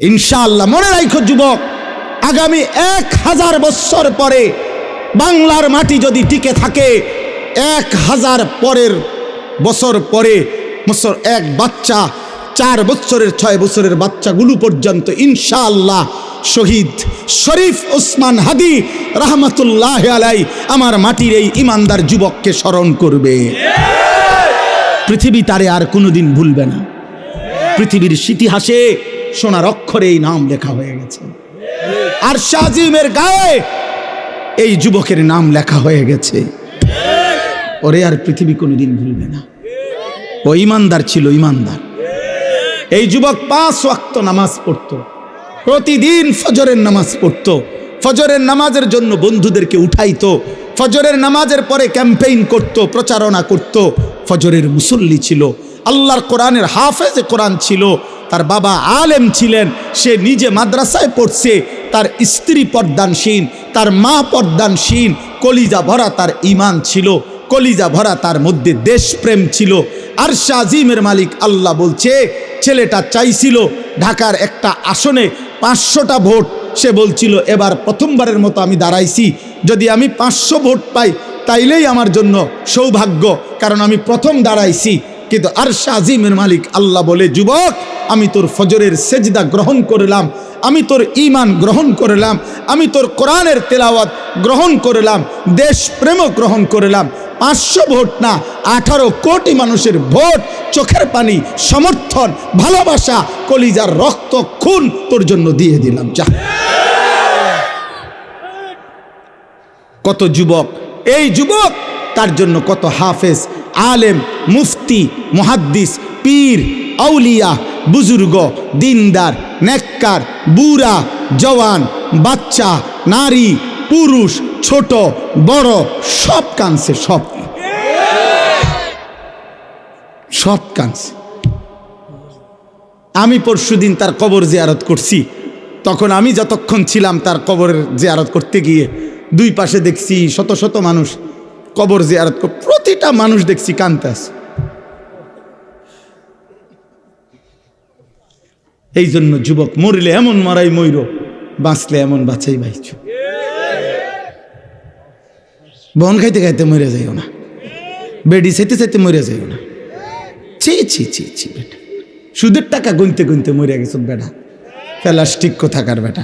ইনশাআল্লাহ মনে রাখো যুবক, আগামী 1000 বছর পরে বাংলার মাটি যদি টিকে থাকে, 1000 বছর পরে এক বাচ্চা 4 বছরের 6 বছরের বাচ্চাগুলো পর্যন্ত ইনশাআল্লাহ শহীদ শরীফ ওসমান হাদি রহমতুল্লাহ আলাই আমার মাটির এই ইমানদার যুবককে স্মরণ করবে। পৃথিবী তারে আর কোনোদিন ভুলবে না। পৃথিবীর ইতিহাসে সোনার অক্ষরে এই নাম লেখা হয়ে গেছে। আর শাহজিমের গায়ে এই যুবকের নাম লেখা হয়ে গেছে। ওরে আর পৃথিবী কোনোদিন ভুলবে না। ও ইমানদার ছিল, ইমানদার। এই যুবক 5 ওয়াক্ত নামাজ পড়তো, প্রতিদিন ফজরের নামাজ পড়তো, ফজরের নামাজের জন্য বন্ধুদেরকে উঠাইতো, ফজরের নামাজের পরে ক্যাম্পেইন করত, প্রচারণা করত। ফজরের মুসল্লি ছিল, আল্লাহর কোরআনের হাফেজ কোরআন ছিল। তার বাবা আলেম ছিলেন, সে নিজে মাদ্রাসায় পড়ছে। তার স্ত্রী পর্দানশীল, তার মা পর্দানশীল। কলিজা ভরা তার ঈমান ছিল, কলিজা ভরা তার মধ্যে দেশপ্রেম ছিল। আর শাহজিমের মালিক আল্লাহ বলছে, ছেলেটা চাইছিল ঢাকার একটা আসনে 500টা ভোট। সে বলছিল, এবার প্রথমবারের মতো আমি দাঁড়াইছি, যদি আমি 500 ভোট পাই তাইলেই আমার জন্য সৌভাগ্য, কারণ আমি প্রথম দাঁড়াইছি। কিন্তু আর শাহজিমের মালিক আল্লাহ বলে, যুবক আমি তোর ফজরের সেজদা গ্রহণ করলাম, আমি তোর ঈমান গ্রহণ করলাম, আমি তোর কোরআনের তেলাওয়াত গ্রহণ করলাম, দেশপ্রেমও গ্রহণ করলাম। 500 ভোট না, 18 কোটি মানুষের ভোট, চোখের পানি, সমর্থন, ভালোবাসা, কলিজার রক্ত, খুন তোর জন্য দিয়ে দিলাম। যা। কত যুবক, এই যুবক তার জন্য কত হাফেজ, আলেম, মুফতি, মুহাদ্দিস, পীর, আউলিয়া, বুজুর্গ, দিনদার, নেককার, বুড়া, জওয়ান, বাচ্চা, নারী, পুরুষ, ছোট বড়, সব কাঁদছে, সব কাঁদছে। আমি পরশুদিন তার কবর জিয়ারত করছি। তখন আমি যতক্ষণ ছিলাম তার কবরের জিয়ারত করতে গিয়ে, দুই পাশে দেখছি শত শত মানুষ কবর জিয়ারত করে, প্রতিটা মানুষ দেখছি কাঁদতে আছে। এই জন্য যুবক, মরলে এমন মরাই মইর, বাঁচলে এমন বাঁচাই বাইছ। বন খাইতে খাইতে মরে যাইও না, বেডি চাইতে চাইতে মরে যাইও না। ছি ছি ছি ছি বেটা, সুদের টাকা গুনতে গুনতে মরে গেছ বেটা, প্লাস্টিক কোথাকার বেটা।